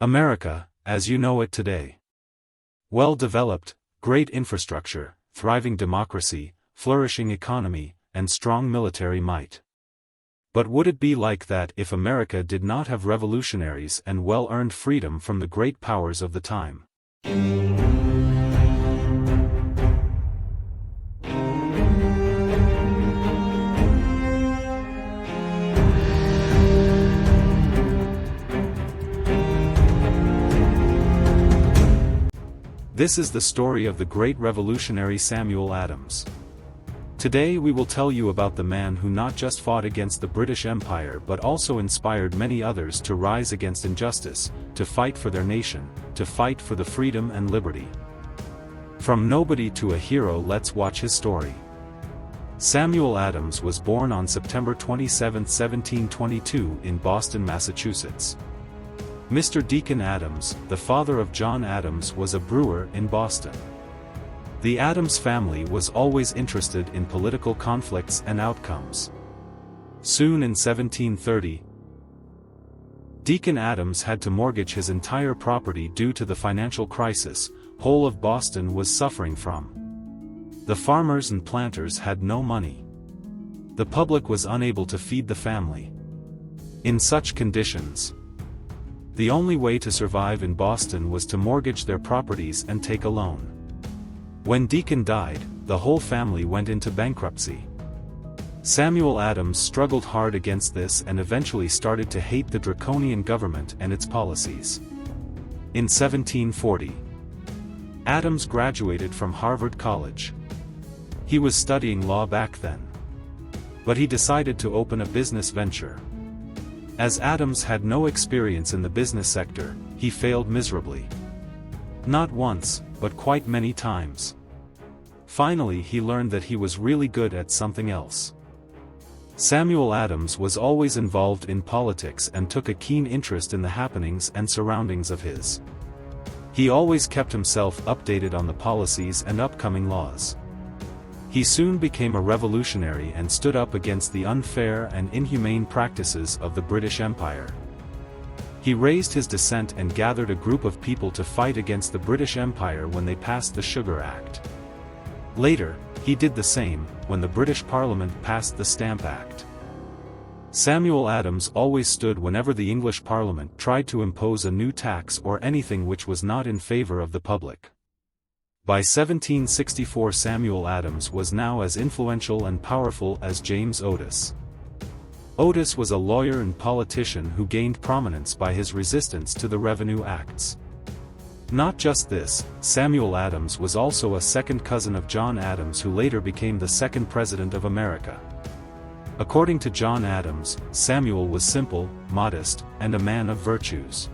America, as you know it today. Well-developed, great infrastructure, thriving democracy, flourishing economy, and strong military might. But would it be like that if America did not have revolutionaries and well-earned freedom from the great powers of the time? This is the story of the great revolutionary Samuel Adams. Today we will tell you about the man who not just fought against the British Empire but also inspired many others to rise against injustice, to fight for their nation, to fight for the freedom and liberty. From nobody to a hero, let's watch his story. Samuel Adams was born on September 27, 1722 in Boston, Massachusetts. Mr. Deacon Adams, the father of John Adams, was a brewer in Boston. The Adams family was always interested in political conflicts and outcomes. Soon in 1730, Deacon Adams had to mortgage his entire property due to the financial crisis whole of Boston was suffering from. The farmers and planters had no money. The public was unable to feed the family. In such conditions, the only way to survive in Boston was to mortgage their properties and take a loan. When Deacon died, the whole family went into bankruptcy. Samuel Adams struggled hard against this and eventually started to hate the draconian government and its policies. In 1740, Adams graduated from Harvard College. He was studying law back then. But he decided to open a business venture. As Adams had no experience in the business sector, he failed miserably. Not once, but quite many times. Finally he learned that he was really good at something else. Samuel Adams was always involved in politics and took a keen interest in the happenings and surroundings of his. He always kept himself updated on the policies and upcoming laws. He soon became a revolutionary and stood up against the unfair and inhumane practices of the British Empire. He raised his dissent and gathered a group of people to fight against the British Empire when they passed the Sugar Act. Later, he did the same, when the British Parliament passed the Stamp Act. Samuel Adams always stood whenever the English Parliament tried to impose a new tax or anything which was not in favor of the public. By 1764 Samuel Adams was now as influential and powerful as James Otis. Otis was a lawyer and politician who gained prominence by his resistance to the Revenue Acts. Not just this, Samuel Adams was also a second cousin of John Adams, who later became the second president of America. According to John Adams, Samuel was simple, modest, and a man of virtues.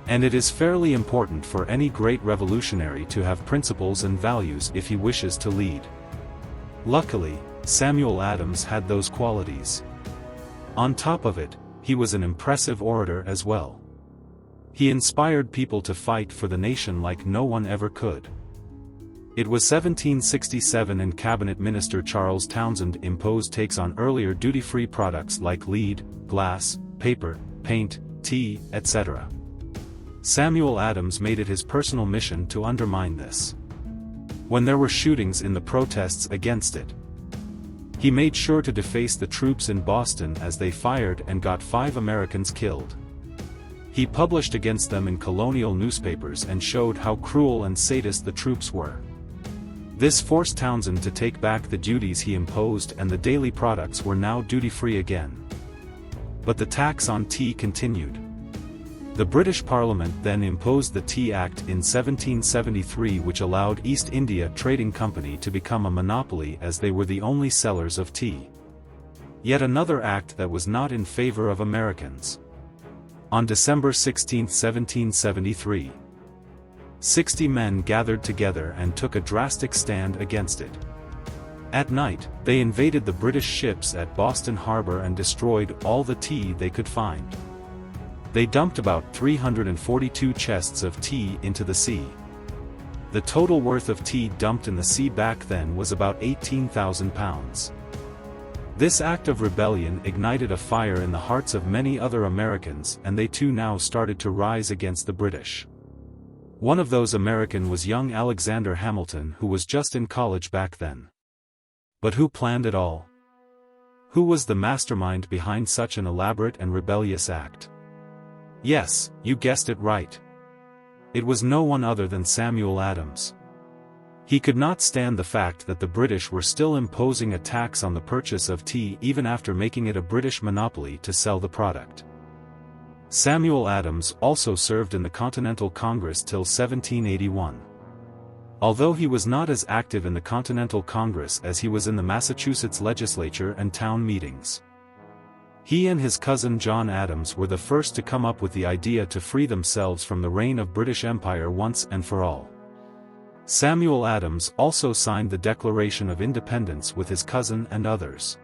And it is fairly important for any great revolutionary to have principles and values if he wishes to lead. Luckily, Samuel Adams had those qualities. On top of it, he was an impressive orator as well. He inspired people to fight for the nation like no one ever could. It was 1767 and Cabinet Minister Charles Townshend imposed taxes on earlier duty-free products like lead, glass, paper, paint, tea, etc. Samuel Adams made it his personal mission to undermine this. When there were shootings in the protests against it, he made sure to deface the troops in Boston as they fired and got 5 Americans killed. He published against them in colonial newspapers and showed how cruel and sadist the troops were. This forced Townshend to take back the duties he imposed, and the daily products were now duty-free again. But the tax on tea continued. The British Parliament then imposed the Tea Act in 1773, which allowed East India Trading Company to become a monopoly as they were the only sellers of tea. Yet another act that was not in favor of Americans. On December 16, 1773, 60 men gathered together and took a drastic stand against it. At night, they invaded the British ships at Boston Harbor and destroyed all the tea they could find. They dumped about 342 chests of tea into the sea. The total worth of tea dumped in the sea back then was about 18,000 pounds. This act of rebellion ignited a fire in the hearts of many other Americans, and they too now started to rise against the British. One of those Americans was young Alexander Hamilton, who was just in college back then. But who planned it all? Who was the mastermind behind such an elaborate and rebellious act? Yes, you guessed it right. It was no one other than Samuel Adams. He could not stand the fact that the British were still imposing a tax on the purchase of tea even after making it a British monopoly to sell the product. Samuel Adams also served in the Continental Congress till 1781. Although he was not as active in the Continental Congress as he was in the Massachusetts legislature and town meetings. He and his cousin John Adams were the first to come up with the idea to free themselves from the reign of British Empire once and for all. Samuel Adams also signed the Declaration of Independence with his cousin and others.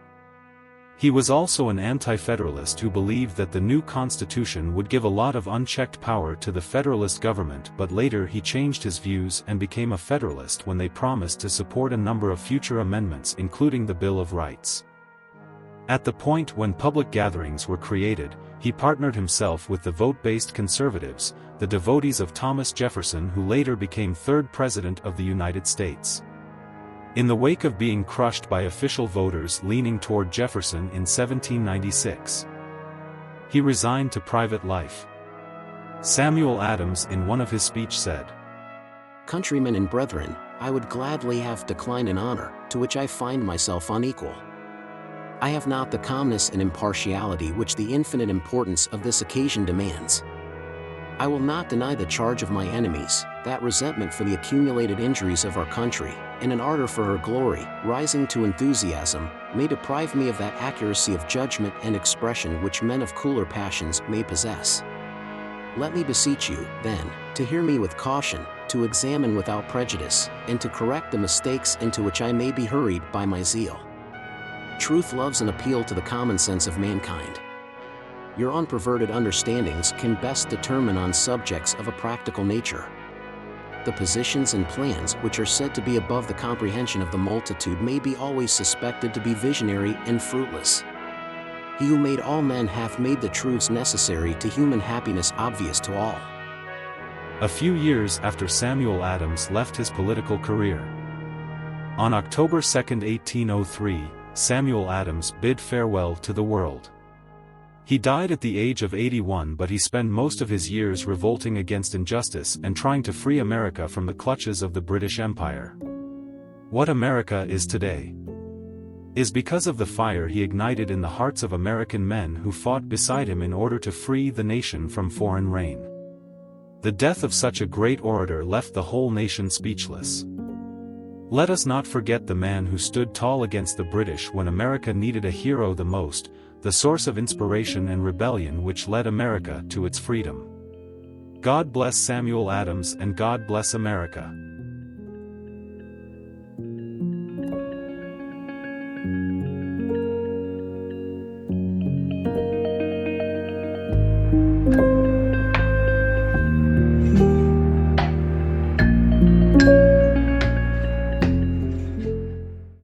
He was also an anti-federalist who believed that the new constitution would give a lot of unchecked power to the Federalist government, but later he changed his views and became a Federalist when they promised to support a number of future amendments including the Bill of Rights. At the point when public gatherings were created, he partnered himself with the vote-based conservatives, the devotees of Thomas Jefferson, who later became third President of the United States. In the wake of being crushed by official voters leaning toward Jefferson in 1796, he resigned to private life. Samuel Adams in one of his speeches said, "Countrymen and brethren, I would gladly have declined an honor, to which I find myself unequal. I have not the calmness and impartiality which the infinite importance of this occasion demands. I will not deny the charge of my enemies, that resentment for the accumulated injuries of our country, and an ardor for her glory, rising to enthusiasm, may deprive me of that accuracy of judgment and expression which men of cooler passions may possess. Let me beseech you, then, to hear me with caution, to examine without prejudice, and to correct the mistakes into which I may be hurried by my zeal. Truth loves an appeal to the common sense of mankind. Your unperverted understandings can best determine on subjects of a practical nature. The positions and plans which are said to be above the comprehension of the multitude may be always suspected to be visionary and fruitless. He who made all men hath made the truths necessary to human happiness obvious to all." A few years after Samuel Adams left his political career. On October 2, 1803, Samuel Adams bid farewell to the world. He died at the age of 81, but he spent most of his years revolting against injustice and trying to free America from the clutches of the British Empire. What America is today is because of the fire he ignited in the hearts of American men who fought beside him in order to free the nation from foreign reign. The death of such a great orator left the whole nation speechless. Let us not forget the man who stood tall against the British when America needed a hero the most, the source of inspiration and rebellion which led America to its freedom. God bless Samuel Adams and God bless America.